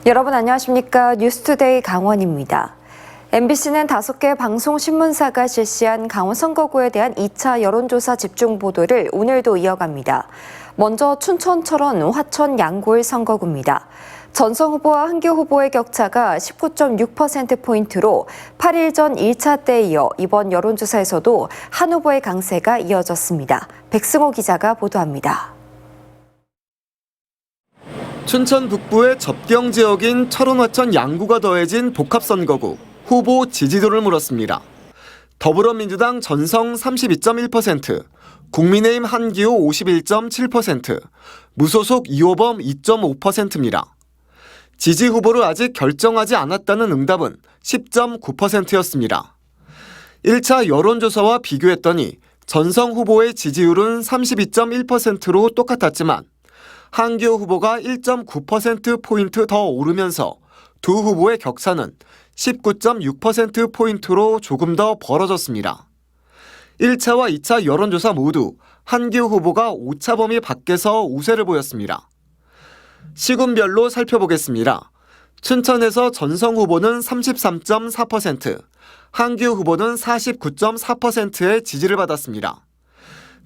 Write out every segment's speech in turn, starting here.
여러분 안녕하십니까? 뉴스투데이 강원입니다. MBC는 5개 방송신문사가 실시한 강원 선거구에 대한 2차 여론조사 집중 보도를 오늘도 이어갑니다. 먼저 춘천, 철원, 화천, 양구일 선거구입니다. 전성 후보와 한교 후보의 격차가 19.6%포인트로 8일 전 1차 때에 이어 이번 여론조사에서도 한 후보의 강세가 이어졌습니다. 백승호 기자가 보도합니다. 춘천 북부의 접경 지역인 철원, 화천, 양구가 더해진 복합선거구 후보 지지도를 물었습니다. 더불어민주당 전성 32.1%, 국민의힘 한기호 51.7%, 무소속 이호범 2.5%입니다. 지지 후보를 아직 결정하지 않았다는 응답은 10.9%였습니다. 1차 여론조사와 비교했더니 전성 후보의 지지율은 32.1%로 똑같았지만 한기호 후보가 1.9%포인트 더 오르면서 두 후보의 격차는 19.6%포인트로 조금 더 벌어졌습니다. 1차와 2차 여론조사 모두 한기호 후보가 오차 범위 밖에서 우세를 보였습니다. 시군별로 살펴보겠습니다. 춘천에서 전성 후보는 33.4%, 한기호 후보는 49.4%의 지지를 받았습니다.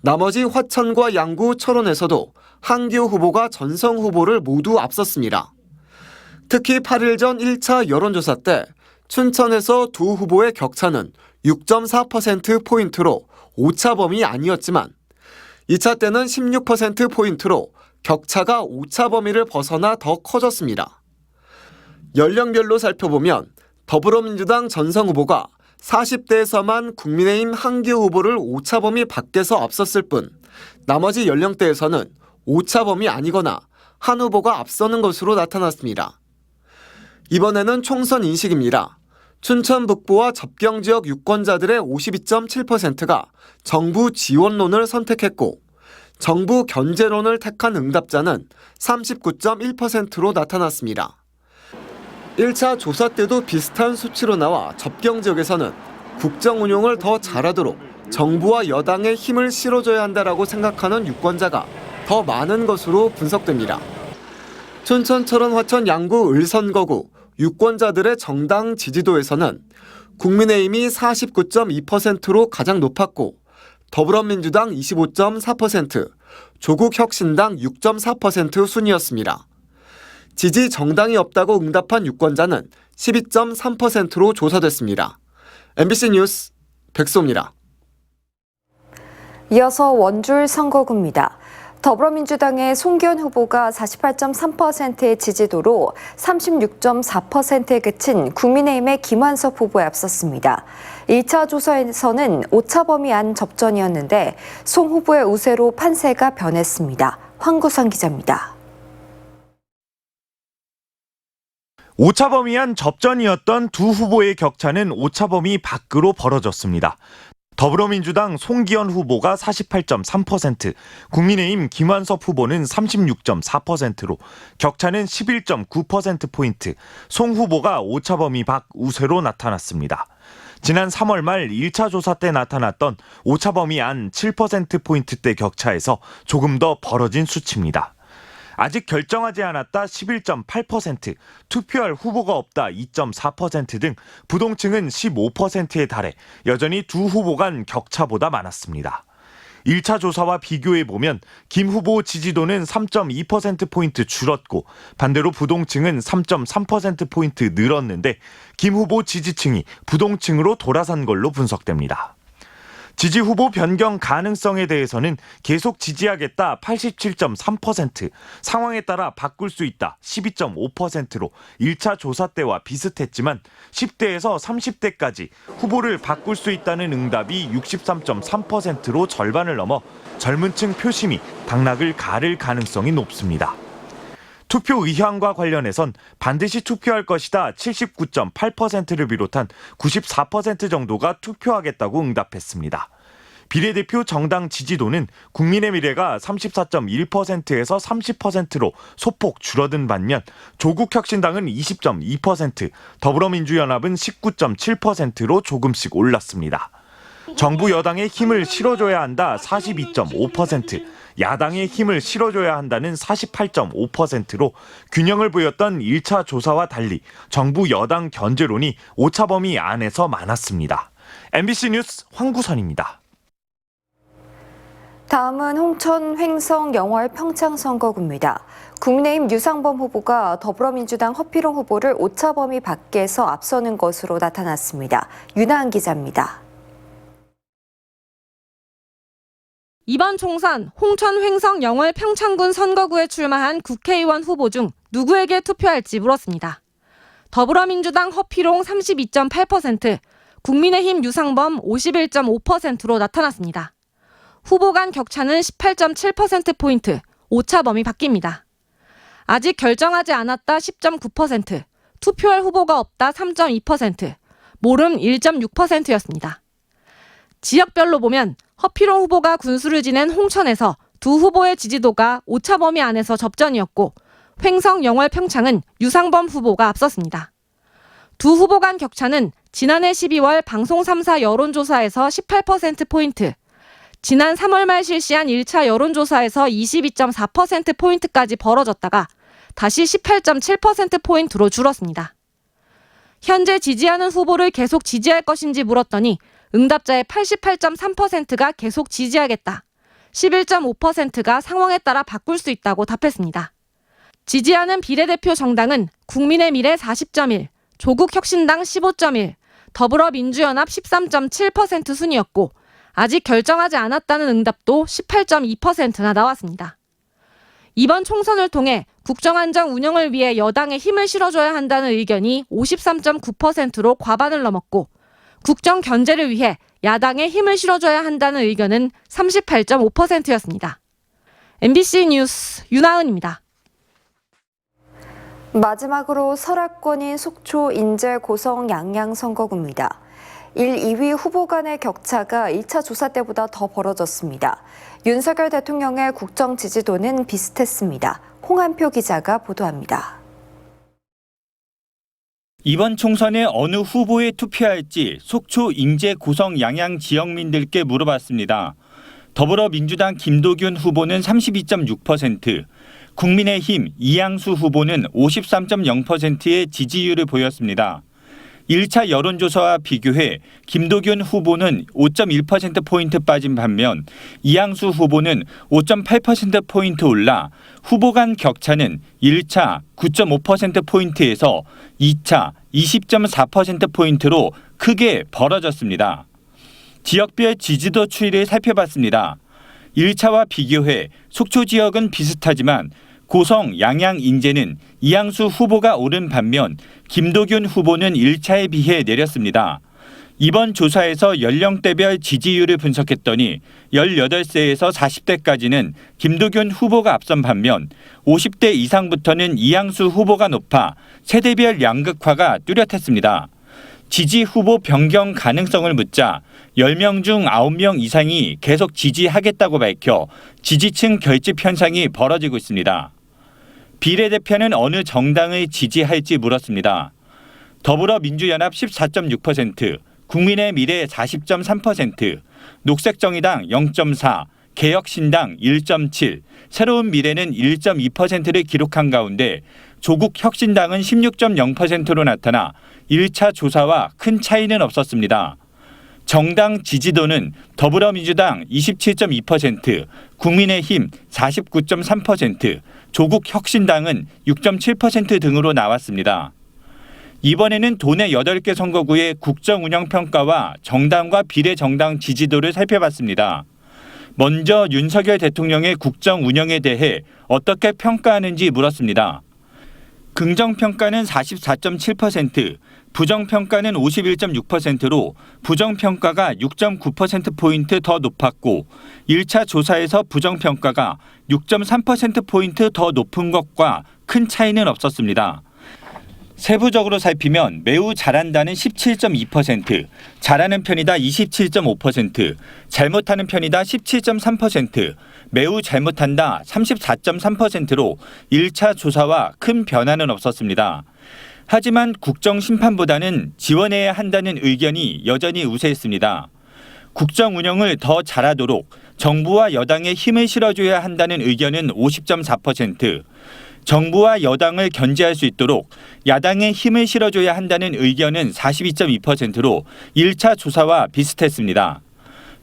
나머지 화천과 양구, 철원에서도 한기호 후보가 전성 후보를 모두 앞섰습니다. 특히 8일 전 1차 여론조사 때 춘천에서 두 후보의 격차는 6.4%포인트로 오차 범위 아니었지만 2차 때는 16%포인트로 격차가 오차 범위를 벗어나 더 커졌습니다. 연령별로 살펴보면 더불어민주당 전성 후보가 40대에서만 국민의힘 한기호 후보를 오차 범위 밖에서 앞섰을 뿐 나머지 연령대에서는 오차 범위 아니거나 한 후보가 앞서는 것으로 나타났습니다. 이번에는 총선 인식입니다. 춘천 북부와 접경 지역 유권자들의 52.7%가 정부 지원론을 선택했고 정부 견제론을 택한 응답자는 39.1%로 나타났습니다. 1차 조사 때도 비슷한 수치로 나와 접경 지역에서는 국정 운용을 더 잘하도록 정부와 여당에 힘을 실어줘야 한다라고 생각하는 유권자가 더 많은 것으로 분석됩니다. 춘천, 철원, 화천, 양구, 을 선거구 유권자들의 정당 지지도에서는 국민의힘이 49.2%로 가장 높았고 더불어민주당 25.4%, 조국혁신당 6.4% 순이었습니다. 지지 정당이 없다고 응답한 유권자는 12.3%로 조사됐습니다. MBC 뉴스 백소입니다. 이어서 원주일 선거구입니다. 더불어민주당의 송기현 후보가 48.3%의 지지도로 36.4%에 그친 국민의힘의 김한석 후보에 앞섰습니다. 1차 조사에서는 오차 범위 안 접전이었는데 송 후보의 우세로 판세가 변했습니다. 황구선 기자입니다. 오차 범위 안 접전이었던 두 후보의 격차는 오차 범위 밖으로 벌어졌습니다. 더불어민주당 송기현 후보가 48.3%, 국민의힘 김한섭 후보는 36.4%로 격차는 11.9%포인트, 송 후보가 오차 범위 밖 우세로 나타났습니다. 지난 3월 말 1차 조사 때 나타났던 오차 범위 안 7%포인트대 격차에서 조금 더 벌어진 수치입니다. 아직 결정하지 않았다 11.8%, 투표할 후보가 없다 2.4% 등 부동층은 15%에 달해 여전히 두 후보 간 격차보다 많았습니다. 1차 조사와 비교해보면 김 후보 지지도는 3.2%포인트 줄었고 반대로 부동층은 3.3%포인트 늘었는데 김 후보 지지층이 부동층으로 돌아선 걸로 분석됩니다. 지지 후보 변경 가능성에 대해서는 계속 지지하겠다 87.3%, 상황에 따라 바꿀 수 있다 12.5%로 1차 조사 때와 비슷했지만 10대에서 30대까지 후보를 바꿀 수 있다는 응답이 63.3%로 절반을 넘어 젊은 층 표심이 당락을 가를 가능성이 높습니다. 투표 의향과 관련해선 반드시 투표할 것이다 79.8%를 비롯한 94% 정도가 투표하겠다고 응답했습니다. 비례대표 정당 지지도는 국민의 미래가 34.1%에서 30%로 소폭 줄어든 반면 조국혁신당은 20.2%, 더불어민주연합은 19.7%로 조금씩 올랐습니다. 정부 여당에 힘을 실어줘야 한다 42.5%, 야당에 힘을 실어줘야 한다는 48.5%로 균형을 보였던 1차 조사와 달리 정부 여당 견제론이 오차범위 안에서 많았습니다. MBC 뉴스 황구선입니다. 다음은 홍천 횡성 영월 평창 선거구입니다. 국민의힘 유상범 후보가 더불어민주당 허필용 후보를 오차범위 밖에서 앞서는 것으로 나타났습니다. 윤하은 기자입니다. 이번 총선 홍천 횡성 영월 평창군 선거구에 출마한 국회의원 후보 중 누구에게 투표할지 물었습니다. 더불어민주당 허필용 32.8%, 국민의힘 유상범 51.5%로 나타났습니다. 후보 간 격차는 18.7%포인트, 오차 범위 바뀝니다. 아직 결정하지 않았다 10.9%, 투표할 후보가 없다 3.2%, 모름 1.6%였습니다. 지역별로 보면 허필용 후보가 군수를 지낸 홍천에서 두 후보의 지지도가 오차 범위 안에서 접전이었고 횡성 영월 평창은 유상범 후보가 앞섰습니다. 두 후보 간 격차는 지난해 12월 방송 3사 여론조사에서 18%포인트, 지난 3월 말 실시한 1차 여론조사에서 22.4%포인트까지 벌어졌다가 다시 18.7%포인트로 줄었습니다. 현재 지지하는 후보를 계속 지지할 것인지 물었더니 응답자의 88.3%가 계속 지지하겠다, 11.5%가 상황에 따라 바꿀 수 있다고 답했습니다. 지지하는 비례대표 정당은 국민의 미래 40.1, 조국혁신당 15.1, 더불어민주연합 13.7% 순이었고 아직 결정하지 않았다는 응답도 18.2%나 나왔습니다. 이번 총선을 통해 국정안정 운영을 위해 여당에 힘을 실어줘야 한다는 의견이 53.9%로 과반을 넘었고 국정 견제를 위해 야당에 힘을 실어줘야 한다는 의견은 38.5%였습니다. MBC 뉴스 윤하은입니다. 마지막으로 설악권인 속초, 인제, 고성, 양양 선거구입니다. 1, 2위 후보 간의 격차가 1차 조사 때보다 더 벌어졌습니다. 윤석열 대통령의 국정 지지도는 비슷했습니다. 홍한표 기자가 보도합니다. 이번 총선에 어느 후보에 투표할지 속초, 인제, 고성, 양양 지역민들께 물어봤습니다. 더불어민주당 김도균 후보는 32.6%, 국민의힘 이양수 후보는 53.0%의 지지율을 보였습니다. 1차 여론조사와 비교해 김도균 후보는 5.1%포인트 빠진 반면 이양수 후보는 5.8%포인트 올라 후보 간 격차는 1차 9.5%포인트에서 2차 20.4%포인트로 크게 벌어졌습니다. 지역별 지지도 추이를 살펴봤습니다. 1차와 비교해 속초 지역은 비슷하지만 고성, 양양, 인제는 이양수 후보가 오른 반면 김도균 후보는 1차에 비해 내렸습니다. 이번 조사에서 연령대별 지지율을 분석했더니 18세에서 40대까지는 김도균 후보가 앞선 반면 50대 이상부터는 이양수 후보가 높아 세대별 양극화가 뚜렷했습니다. 지지 후보 변경 가능성을 묻자 10명 중 9명 이상이 계속 지지하겠다고 밝혀 지지층 결집 현상이 벌어지고 있습니다. 비례대표는 어느 정당을 지지할지 물었습니다. 더불어민주연합 14.6%, 국민의 미래 40.3%, 녹색정의당 0.4%, 개혁신당 1.7%, 새로운 미래는 1.2%를 기록한 가운데 조국혁신당은 16.0%로 나타나 1차 조사와 큰 차이는 없었습니다. 정당 지지도는 더불어민주당 27.2%, 국민의힘 49.3%, 조국혁신당은 6.7% 등으로 나왔습니다. 이번에는 도내 8개 선거구의 국정운영평가와 정당과 비례정당 지지도를 살펴봤습니다. 먼저 윤석열 대통령의 국정운영에 대해 어떻게 평가하는지 물었습니다. 긍정평가는 44.7%, 부정평가는 51.6%로 부정평가가 6.9%포인트 더 높았고 1차 조사에서 부정평가가 6.3%포인트 더 높은 것과 큰 차이는 없었습니다. 세부적으로 살피면 매우 잘한다는 17.2%, 잘하는 편이다 27.5%, 잘못하는 편이다 17.3%, 매우 잘못한다 34.3%로 1차 조사와 큰 변화는 없었습니다. 하지만 국정심판보다는 지원해야 한다는 의견이 여전히 우세했습니다. 국정 운영을 더 잘하도록 정부와 여당에 힘을 실어줘야 한다는 의견은 50.4%, 정부와 여당을 견제할 수 있도록 야당에 힘을 실어줘야 한다는 의견은 42.2%로 1차 조사와 비슷했습니다.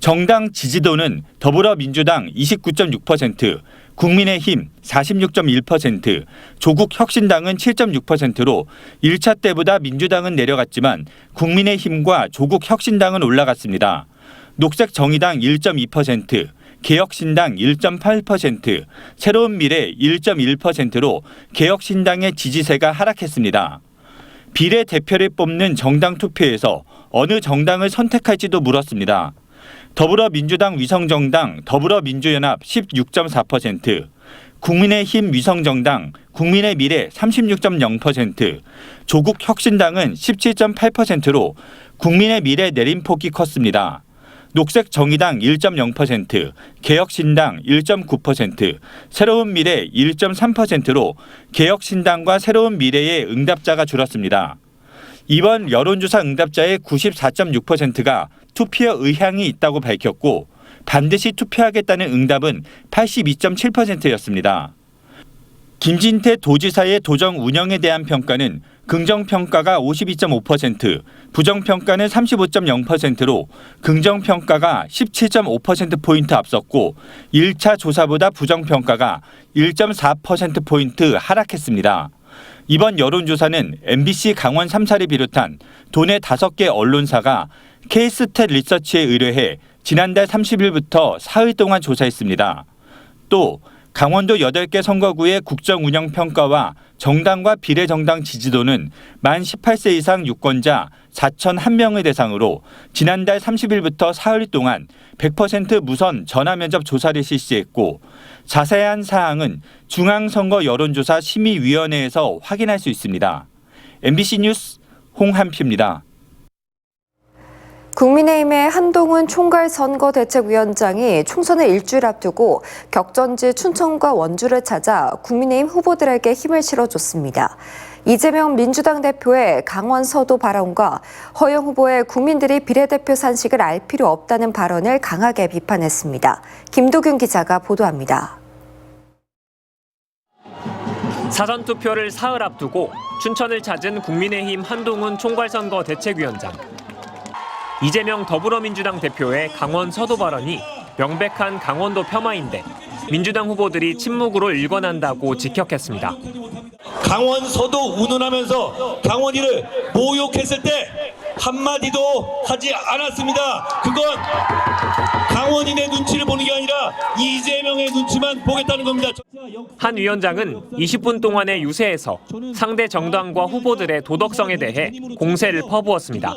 정당 지지도는 더불어민주당 29.6%, 국민의힘 46.1%, 조국혁신당은 7.6%로 1차 때보다 민주당은 내려갔지만 국민의힘과 조국혁신당은 올라갔습니다. 녹색정의당 1.2%, 개혁신당 1.8%, 새로운미래 1.1%로 개혁신당의 지지세가 하락했습니다. 비례대표를 뽑는 정당 투표에서 어느 정당을 선택할지도 물었습니다. 더불어민주당 위성정당 더불어민주연합 16.4%, 국민의힘 위성정당 국민의미래 36.0%, 조국혁신당은 17.8%로 국민의미래 내림폭이 컸습니다. 녹색정의당 1.0%, 개혁신당 1.9%, 새로운미래 1.3%로 개혁신당과 새로운미래의 응답자가 줄었습니다. 이번 여론조사 응답자의 94.6%가 투표 의향이 있다고 밝혔고 반드시 투표하겠다는 응답은 82.7%였습니다. 김진태 도지사의 도정 운영에 대한 평가는 긍정평가가 52.5%, 부정평가는 35.0%로 긍정평가가 17.5%포인트 앞섰고 1차 조사보다 부정평가가 1.4%포인트 하락했습니다. 이번 여론조사는 MBC 강원 3사를 비롯한 도내 5개 언론사가 K스탯 리서치에 의뢰해 지난달 30일부터 사흘 동안 조사했습니다. 또 강원도 8개 선거구의 국정운영평가와 정당과 비례정당 지지도는 만 18세 이상 유권자 4,001명을 대상으로 지난달 30일부터 사흘 동안 100% 무선 전화면접 조사를 실시했고 자세한 사항은 중앙선거 여론조사 심의위원회에서 확인할 수 있습니다. MBC 뉴스 홍한표입니다. 국민의힘의 한동훈 총괄선거대책위원장이 총선을 일주일 앞두고 격전지 춘천과 원주를 찾아 국민의힘 후보들에게 힘을 실어줬습니다. 이재명 민주당 대표의 강원 서도 발언과 허영 후보의 국민들이 비례대표 산식을 알 필요 없다는 발언을 강하게 비판했습니다. 김도균 기자가 보도합니다. 사전투표를 사흘 앞두고 춘천을 찾은 국민의힘 한동훈 총괄선거대책위원장. 이재명 더불어민주당 대표의 강원 서도 발언이 명백한 강원도 폄하인데 민주당 후보들이 침묵으로 일관한다고 직격했습니다. 강원 서도 운운하면서 강원이를 모욕했을 때 한마디도 하지 않았습니다. 그건 강원인의 눈치를 보는 게 아니라 이재명의 눈치만 보겠다는 겁니다. 한 위원장은 20분 동안의 유세에서 상대 정당과 후보들의 도덕성에 대해 공세를 퍼부었습니다.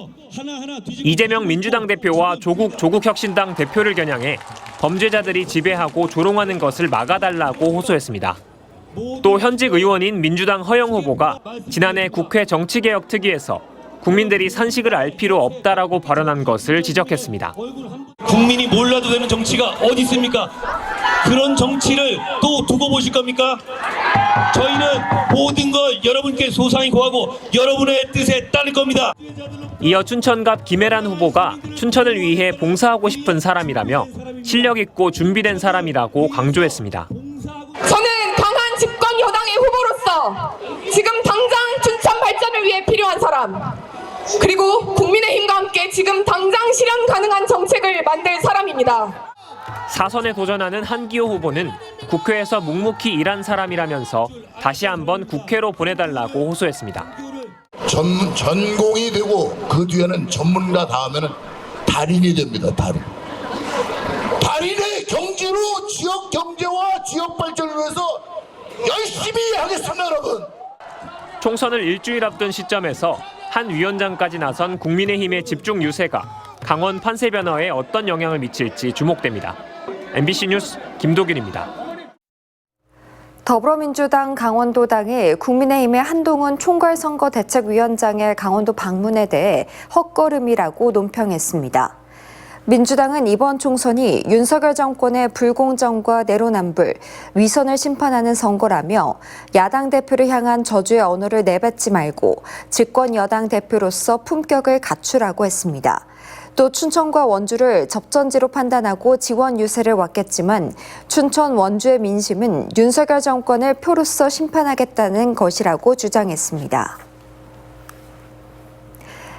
이재명 민주당 대표와 조국혁신당 대표를 겨냥해 범죄자들이 지배하고 조롱하는 것을 막아달라고 호소했습니다. 또 현직 의원인 민주당 허영 후보가 지난해 국회 정치개혁특위에서 국민들이 산식을 알 필요 없다라고 발언한 것을 지적했습니다. 국민이 몰라도 되는 정치가 어디 있습니까? 그런 정치를 또 두고 보실 겁니까? 저희는 모든 걸 여러분께 소상히 고하고 여러분의 뜻에 따를 겁니다. 이어 춘천갑 김혜란 후보가 춘천을 위해 봉사하고 싶은 사람이라며 실력 있고 준비된 사람이라고 강조했습니다. 저는 강한 집권 여당의 후보로서 지금 당장 춘천 발전을 위해 필요한 사람, 그리고 국민의힘과 함께 지금 당장 실현 가능한 정책을 만들 사람입니다. 사선에 도전하는 한기호 후보는 국회에서 묵묵히 일한 사람이라면서 다시 한번 국회로 보내달라고 호소했습니다. 전공이 되고 그 뒤에는 전문가 다음에는 달인이 됩니다. 달인의 경지로 지역 경제와 지역 발전을 위해서 열심히 하겠습니다, 여러분. 총선을 일주일 앞둔 시점에서 한 위원장까지 나선 국민의힘의 집중 유세가 강원 판세 변화에 어떤 영향을 미칠지 주목됩니다. MBC 뉴스 김도균입니다. 더불어민주당 강원도당이 국민의힘의 한동훈 총괄선거대책위원장의 강원도 방문에 대해 헛걸음이라고 논평했습니다. 민주당은 이번 총선이 윤석열 정권의 불공정과 내로남불, 위선을 심판하는 선거라며 야당 대표를 향한 저주의 언어를 내뱉지 말고 집권 여당 대표로서 품격을 갖추라고 했습니다. 또 춘천과 원주를 접전지로 판단하고 지원 유세를 왔겠지만 춘천 원주의 민심은 윤석열 정권을 표로서 심판하겠다는 것이라고 주장했습니다.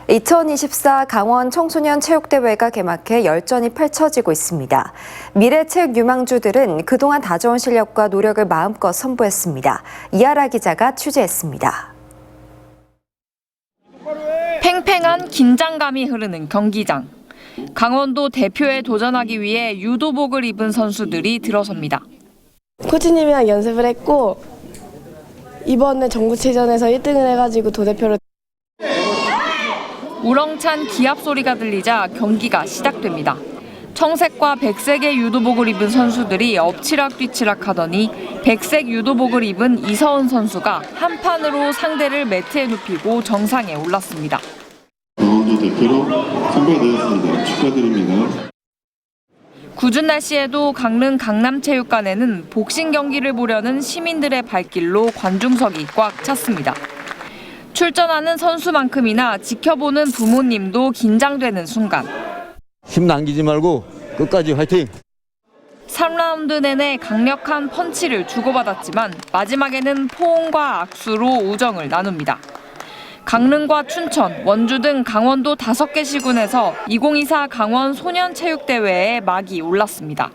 2024 강원 청소년 체육대회가 개막해 열전이 펼쳐지고 있습니다. 미래체육 유망주들은 그동안 다져온 실력과 노력을 마음껏 선보였습니다. 이하라 기자가 취재했습니다. 팽팽한 긴장감이 흐르는 경기장. 강원도 대표에 도전하기 위해 유도복을 입은 선수들이 들어섭니다. 코치님이랑 연습을 했고 이번에 전국체전에서 1등을 해가지고 도대표로 우렁찬 기합 소리가 들리자 경기가 시작됩니다. 청색과 백색의 유도복을 입은 선수들이 엎치락 뒤치락 하더니 백색 유도복을 입은 이서은 선수가 한 판으로 상대를 매트에 눕히고 정상에 올랐습니다. 강원도 대표로 선발되었습니다. 축하드립니다. 궂은 날씨에도 강릉 강남체육관에는 복싱 경기를 보려는 시민들의 발길로 관중석이 꽉 찼습니다. 출전하는 선수만큼이나 지켜보는 부모님도 긴장되는 순간. 힘 남기지 말고 끝까지 화이팅! 3라운드 내내 강력한 펀치를 주고받았지만 마지막에는 포옹과 악수로 우정을 나눕니다. 강릉과 춘천, 원주 등 강원도 5개 시군에서 2024 강원 소년체육대회에 막이 올랐습니다.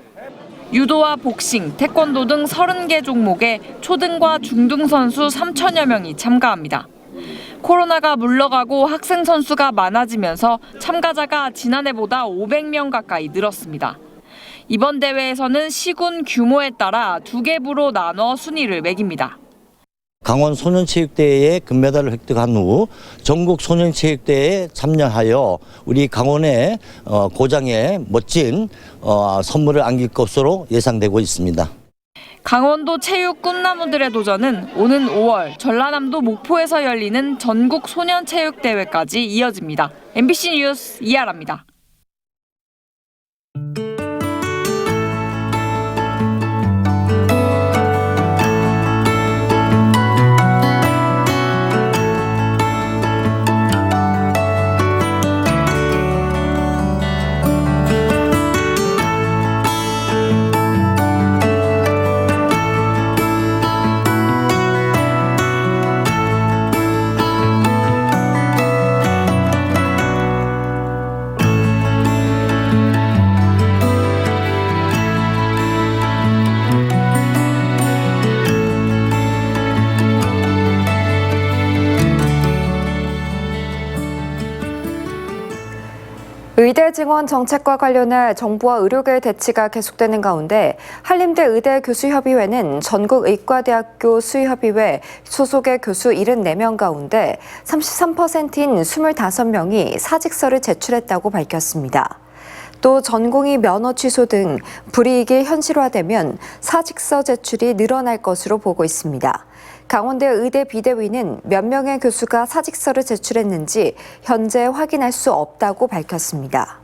유도와 복싱, 태권도 등 30개 종목에 초등과 중등 선수 3천여 명이 참가합니다. 코로나가 물러가고 학생 선수가 많아지면서 참가자가 지난해보다 500명 가까이 늘었습니다. 이번 대회에서는 시군 규모에 따라 2개 부로 나눠 순위를 매깁니다. 강원 소년체육대회에 금메달을 획득한 후 전국 소년체육대회에 참여하여 우리 강원의 고장에 멋진 선물을 안길 것으로 예상되고 있습니다. 강원도 체육 꿈나무들의 도전은 오는 5월 전라남도 목포에서 열리는 전국 소년체육대회까지 이어집니다. MBC 뉴스 이하라입니다. 의대 증원 정책과 관련해 정부와 의료계 대치가 계속되는 가운데 한림대 의대교수협의회는 전국의과대학교 수의협의회 소속의 교수 74명 가운데 33%인 25명이 사직서를 제출했다고 밝혔습니다. 또 전공의 면허 취소 등 불이익이 현실화되면 사직서 제출이 늘어날 것으로 보고 있습니다. 강원대 의대 비대위는 몇 명의 교수가 사직서를 제출했는지 현재 확인할 수 없다고 밝혔습니다.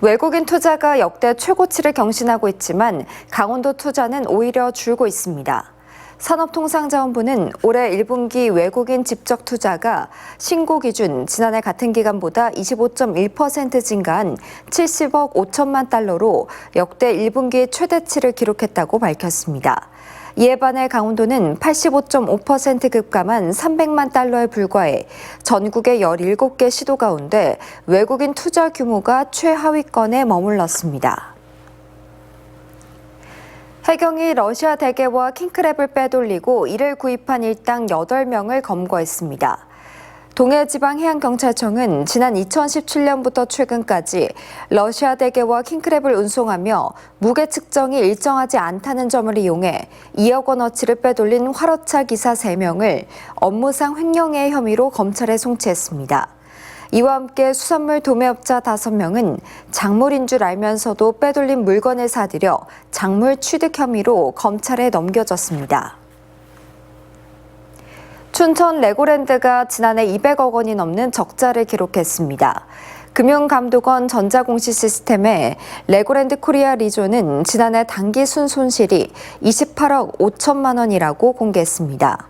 외국인 투자가 역대 최고치를 경신하고 있지만 강원도 투자는 오히려 줄고 있습니다. 산업통상자원부는 올해 1분기 외국인 직접 투자가 신고 기준 지난해 같은 기간보다 25.1% 증가한 70억 5천만 달러로 역대 1분기 최대치를 기록했다고 밝혔습니다. 이에 반해 강원도는 85.5% 급감한 300만 달러에 불과해 전국의 17개 시도 가운데 외국인 투자 규모가 최하위권에 머물렀습니다. 해경이 러시아 대게와 킹크랩을 빼돌리고 이를 구입한 일당 8명을 검거했습니다. 동해지방해양경찰청은 지난 2017년부터 최근까지 러시아 대게와 킹크랩을 운송하며 무게 측정이 일정하지 않다는 점을 이용해 2억 원어치를 빼돌린 화로차 기사 3명을 업무상 횡령의 혐의로 검찰에 송치했습니다. 이와 함께 수산물 도매업자 5명은 작물인 줄 알면서도 빼돌린 물건을 사들여 작물 취득 혐의로 검찰에 넘겨졌습니다. 춘천 레고랜드가 지난해 200억 원이 넘는 적자를 기록했습니다. 금융감독원 전자공시 시스템에 레고랜드 코리아 리조는 지난해 당기 순손실이 28억 5천만 원이라고 공개했습니다.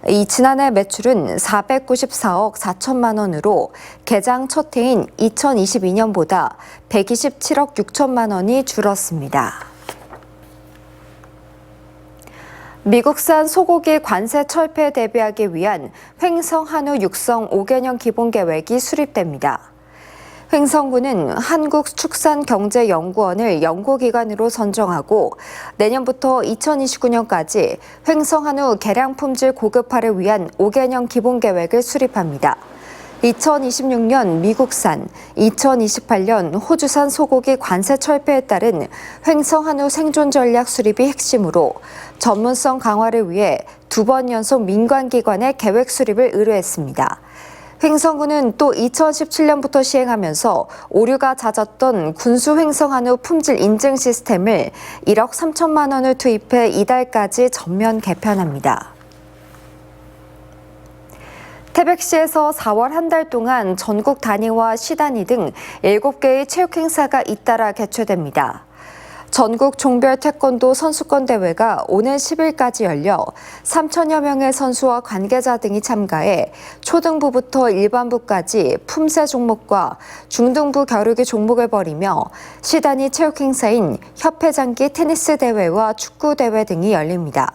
이 지난해 매출은 494억 4천만 원으로 개장 첫 해인 2022년보다 127억 6천만 원이 줄었습니다. 미국산 소고기 관세 철폐에 대비하기 위한 횡성 한우 육성 5개년 기본 계획이 수립됩니다. 횡성군은 한국축산경제연구원을 연구기관으로 선정하고 내년부터 2029년까지 횡성 한우 개량 품질 고급화를 위한 5개년 기본 계획을 수립합니다. 2026년 미국산, 2028년 호주산 소고기 관세 철폐에 따른 횡성 한우 생존 전략 수립이 핵심으로 전문성 강화를 위해 2번 연속 민관기관의 계획 수립을 의뢰했습니다. 횡성군은 또 2017년부터 시행하면서 오류가 잦았던 군수 횡성 한우 품질 인증 시스템을 1억 3천만 원을 투입해 이달까지 전면 개편합니다. 태백시에서 4월 한 달 동안 전국 단위와 시단위 등 7개의 체육 행사가 잇따라 개최됩니다. 전국 종별 태권도 선수권 대회가 오는 10일까지 열려 3천여 명의 선수와 관계자 등이 참가해 초등부부터 일반부까지 품새 종목과 중등부 겨루기 종목을 벌이며 시단위 체육 행사인 협회장기 테니스 대회와 축구 대회 등이 열립니다.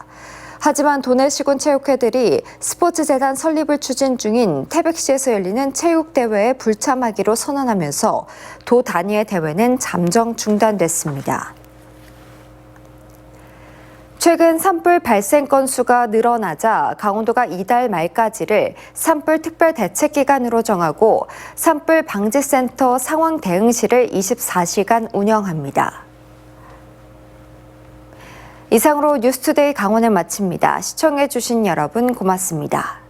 하지만 도내시군 체육회들이 스포츠재단 설립을 추진 중인 태백시에서 열리는 체육대회에 불참하기로 선언하면서 도 단위의 대회는 잠정 중단됐습니다. 최근 산불 발생 건수가 늘어나자 강원도가 이달 말까지를 산불 특별 대책 기간으로 정하고 산불 방지센터 상황 대응실을 24시간 운영합니다. 이상으로 뉴스투데이 강원을 마칩니다. 시청해주신 여러분 고맙습니다.